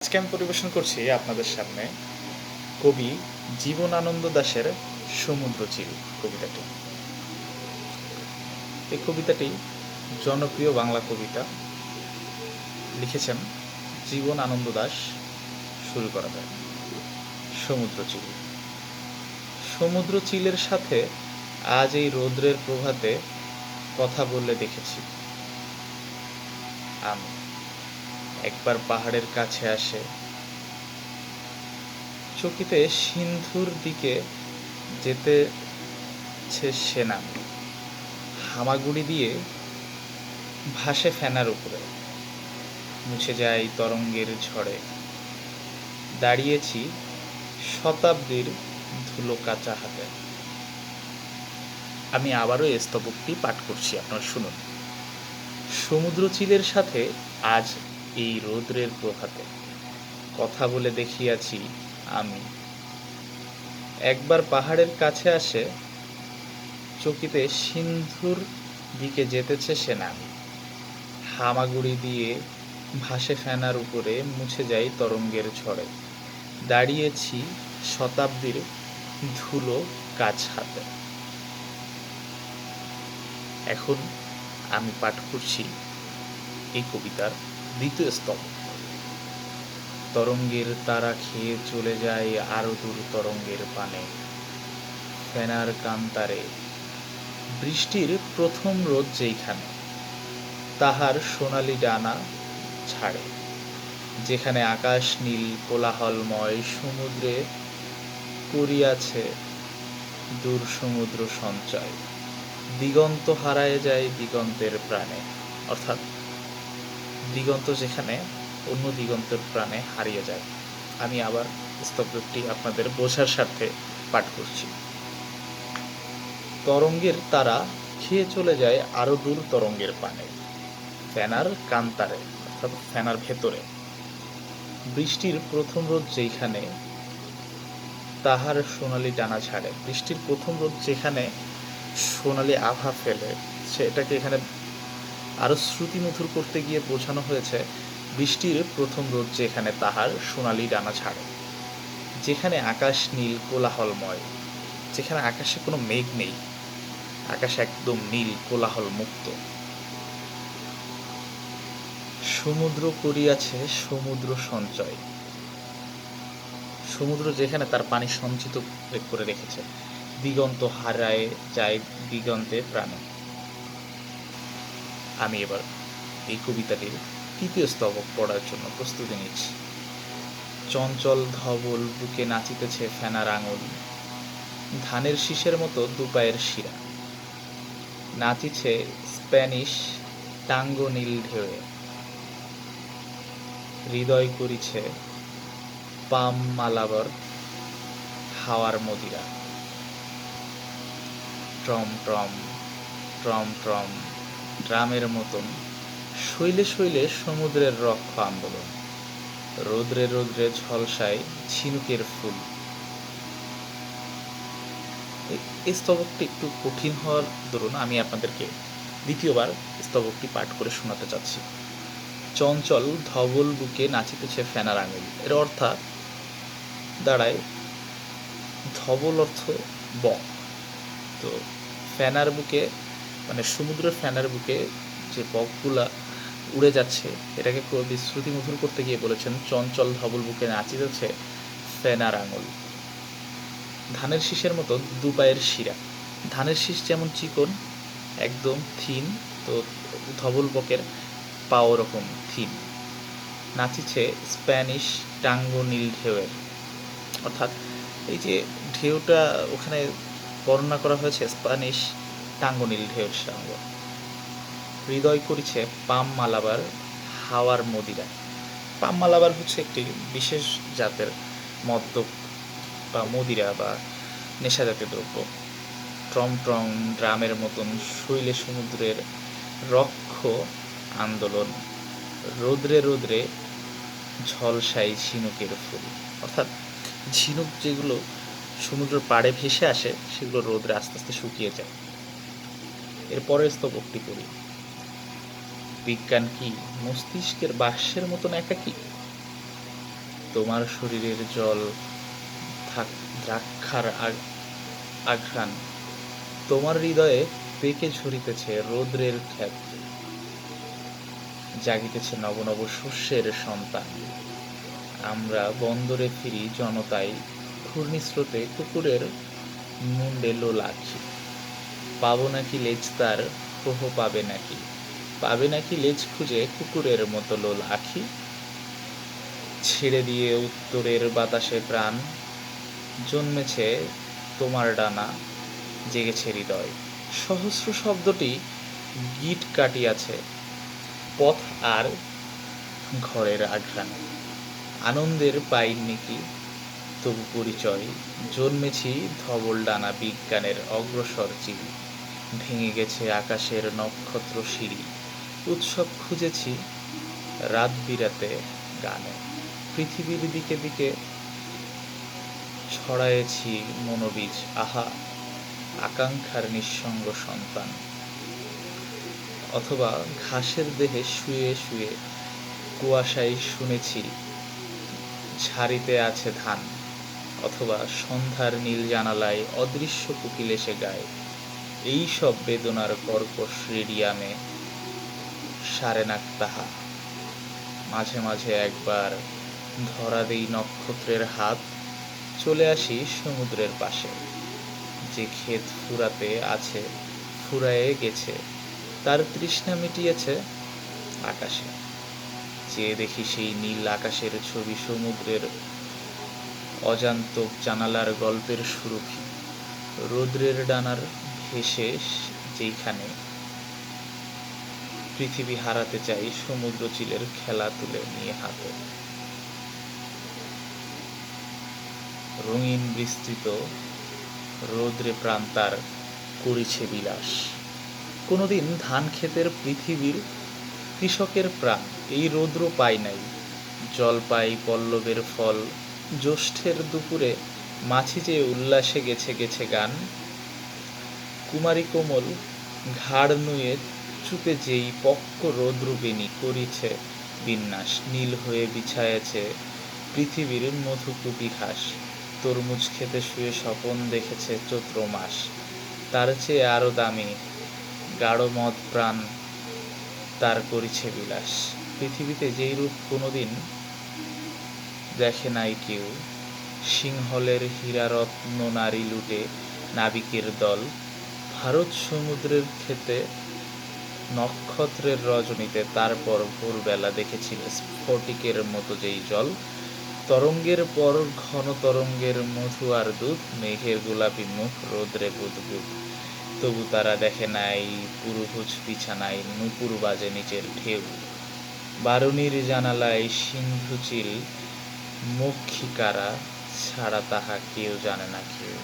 আজকে আমি পরিবেশন করছি আপনাদের সামনে কবি জীবনানন্দ দাশের সমুদ্রচিল কবিতাটি। এই কবিতাটি জনপ্রিয় বাংলা কবিতা, লিখেছেন জীবনানন্দ দাশ। শুরু করা যায়। সমুদ্রচিল। সমুদ্রচিলের সাথে আজ এই রৌদ্রের প্রভাতে কথা বললে দেখেছি আমি। একবার পাহাড়ের কাছে আসে, চকিতে সিন্ধুর দিকে যেতেছে সে নামে। হামাগুড়ি দিয়ে ভাসে ফেনার উপরে, মুছে যায় তরঙ্গের ঝড়ে। দাঁড়িয়েছি শতাব্দীর ধুলো কাঁচা হাতে। আমি আবারও এই স্তবকটি পাঠ করছি, আপনারা শুনুন। সমুদ্রচিলের সাথে আজ এই রৌদ্রের প্রভাতে কথা বলে দেখিয়াছি আমি। একবার পাহাড়ের কাছে আসে, চকিতে সিন্ধুর দিকে যেতেছে সে নামে। হামাগুড়ি দিয়ে ভাসে ফেনার উপরে, মুছে যায় তরঙ্গের ঝড়ে। দাঁড়িয়েছি শতাব্দীর ধুলো কাছ হাতে। এখন আমি পাঠ করছি এই কবিতার দ্বিতীয় স্তবক। তরঙ্গের তারা খেয়ে চলে যায় আরো দূর তরঙ্গের পানে। ফেনার কান্তারে বৃষ্টির প্রথম রোদ যেইখানে তাহার সোনালি ডানা ছাড়ে। যেখানে আকাশ নীল কোলাহলময়, সমুদ্রে করিয়াছে দূর সমুদ্র সঞ্চয়। দিগন্ত হারায় যায় দিগন্তের প্রাণে। অর্থাৎ দিগন্ত যেখানে, অন্য দিগন্তের প্রাণে হারিয়ে যায়। আমি আবার স্তবকটি আপনাদের বোঝার স্বার্থে পাঠ করছি। তরঙ্গের তারা খেয়ে চলে যায় আরো দূর তরঙ্গের পানে। ফেনার কান্তারে, অর্থাৎ ফেনার ভেতরে বৃষ্টির প্রথম রোদ যেইখানে তাহার সোনালি ডানা ছাড়ে। বৃষ্টির প্রথম রোদ যেখানে সোনালি আভা ফেলে, সেটাকে এখানে আরো শ্রুতিমধুর করতে গিয়ে বোঝানো হয়েছে বৃষ্টির প্রথম রোদ যেখানে তাহার সোনালি ডানা ছাড়ে। যেখানে আকাশ নীল কোলাহলময়, যেখানে আকাশে কোনো মেঘ নেই, আকাশ একদম নীল কোলাহল মুক্ত। সমুদ্র করিয়াছে সমুদ্র সঞ্চয়, সমুদ্র যেখানে তার পানি সঞ্চিত করে রেখেছে। দিগন্ত হারায় যায় দিগন্তে প্রাণে। আমি এবার এই কবিতাটির তৃতীয় স্তবক পড়ার জন্য প্রস্তুতি নিচ্ছি। চঞ্চল ধবল বুকে নাচিতেছে ফেনার আঙুল, ধানের শীষের মতো দুপায়ের শিরা। নাচিছে স্প্যানিশ টাঙ্গো নীল ঢেউয়ে, হৃদয় করিছে পাম মালাবর হাওয়ার মদিরা। ট্রম ট্রম ট্রম ট্রম ড্রামের মতন শৈলে শৈলে সমুদ্রের রক্ষ আন্দোলন। রোদ্রে রোদ্রে ঝলসায় ঝিনুকের ফুল। এই স্তবকটি একটু কঠিন হওয়ার দরুন আমি আপনাদেরকে দ্বিতীয়বার স্তবকটি পাঠ করে শোনাতে চাচ্ছি। চঞ্চল ধবল বুকে নাচিতেছে ফেনার আঙুল। এর অর্থাৎ দাঁড়ায়, ধবল অর্থ বক, তো ফেনার বুকে মানে সমুদ্রের ফেনার বুকে যে বকগুলা উড়ে যাচ্ছে, এটাকে কবি শ্রুতিমধুর করতে গিয়ে বলেছেন চঞ্চল ধবল বুকে নাচিতেছে ফেনার আঙুল। ধানের শীষের মতো দুপায়ের শিরা। ধানের শীষ যেমন চিকন একদম থিন, তো ধবল বকের পা ওরকম থিন। নাচিছে স্প্যানিশ টাঙ্গো নীল ঢেউয়ের, অর্থাৎ এই যে ঢেউটা ওখানে বর্ণনা করা হয়েছে স্প্যানিশ টাঙ্গো নীল ঢেউয়ের সঙ্গে। হৃদয় করিছে পাম মালাবার হাওয়ার মদিরা। পাম মালাবার হচ্ছে একটি বিশেষ জাতের মদ্য বা মদিরা বা নেশা জাতীয় দ্রব্য। ট্রম ট্রম ড্রামের মতন শৈলে সমুদ্রের রক্ষ আন্দোলন। রোদ্রে রোদ্রে ঝলসাই ঝিনুকের ফুল। অর্থাৎ ঝিনুক যেগুলো সমুদ্রের পাড়ে ভেসে আসে, সেগুলো রোদ্রে আস্তে আস্তে শুকিয়ে যায়। এর পরের স্তবকটি পড়ি। বিজ্ঞান কি মস্তিষ্কের বাষ্যের মতন একাকী? তোমার শরীরের জল দ্রাক্ষার আঘ্রাণ, তোমার হৃদয়ে পেকে ঝরিতেছে রৌদ্রের খ্যাত, জাগিতেছে নব নব শস্যের সন্তান। আমরা বন্দরে ফিরি জনতায়, ঘূর্ণিস্রোতে কুকুরের মুন্ডে লোল আঁখি। পাবো নাকি লেজ তার, প্রহ পাবে নাকি লেজ খুঁজে কুকুরের মতো লোল আঁখি। ছেড়ে দিয়ে উত্তরের বাতাসে প্রাণ, জন্মেছে তোমার ডানা, জেগেছে হৃদয়। সহস্র শব্দটি গিট কাটিয়াছে পথ আর ঘরের আঘ্রাণে। আনন্দের পাইনি কি তবু পরিচয়, জন্মেছি ধবল ডানা বিজ্ঞানের অগ্রসর চিল। ভেঙে গেছে আকাশের নক্ষত্র সিঁড়ি, উৎসব খুঁজেছি রাত বিরাতে গানে। পৃথিবীর দিকে দিকে ছড়ায়েছি মনোবীজ, আহা আকাঙ্ক্ষার নিঃসঙ্গ সন্তান। অথবা ঘাসের দেহে শুয়ে শুয়ে কুয়াশায় শুনেছি ঝাড়িতে আছে ধান। অথবা সন্ধ্যার নীল জানালায় অদৃশ্য কোকিল এসে গায়, এই সব বেদনার কর্কশ রেডিয়ামে সারেনাক তাহা। মাঝে মাঝে একবার ধরা দেই নক্ষত্রের হাত, চলে আসি সমুদ্রের পাশে। যে ক্ষেত ফুরাতে আছে, ফুরায়ে গেছে, তার তৃষ্ণা মিটিয়েছে আকাশে। চেয়ে দেখি সেই নীল আকাশের ছবি, সমুদ্রের অজান্তক জানালার গল্পের সুরভি। রৌদ্রের ডানার ভেসে যেইখানে পৃথিবী হারাতে চাই, সমুদ্র চিলের খেলা তুলে নিয়ে হাতে। রঙিন বিস্তৃত রৌদ্রে প্রাণ তার করিছে বিলাস। কোনোদিন ধান ক্ষেতের পৃথিবীর কৃষকের প্রাণ এই রৌদ্র পায় নাই। জল পাই পল্লবের ফল, জ্যৈষ্ঠের দুপুরে মাছি যে উল্লাসে গেছে গেছে গান। কুমারী কোমল ঘাড় নুয়ে চুপে যেই পক্ক রৌদ্রবেণী করিছে বিন্যাস। নীল হয়ে বিছায়েছে পৃথিবীর মধুকুপি ঘাস। তরমুজ খেতে শুয়ে স্বপন দেখেছে চৈত্র মাস। তার চেয়ে আরো দামি গাঢ় মদ প্রাণ তার করিছে বিলাস। পৃথিবীতে যেই রূপ কোনোদিন দেখে নাই কেউ, সিংহলের হীরারত্ন নারী লুটে নাবিকের দল। ভারত সমুদ্রের ক্ষেতে নক্ষত্রের রজনীতে, তারপর ভোরবেলা দেখেছিল স্ফটিকের মতো যেই জল। তরঙ্গের পর ঘন তরঙ্গের মধু আর দুধ, মেঘের গোলাপি মুখ রৌদ্রে বুদবুদ। তবু তারা দেখে নাই পুরুভুজ বিছানায় নূপুর বাজে নিচের ঢেউ। বারুণীর জানালায় সিন্ধুচিল মক্ষিকারা ছাড়া তাহা কেউ জানে না কেউ।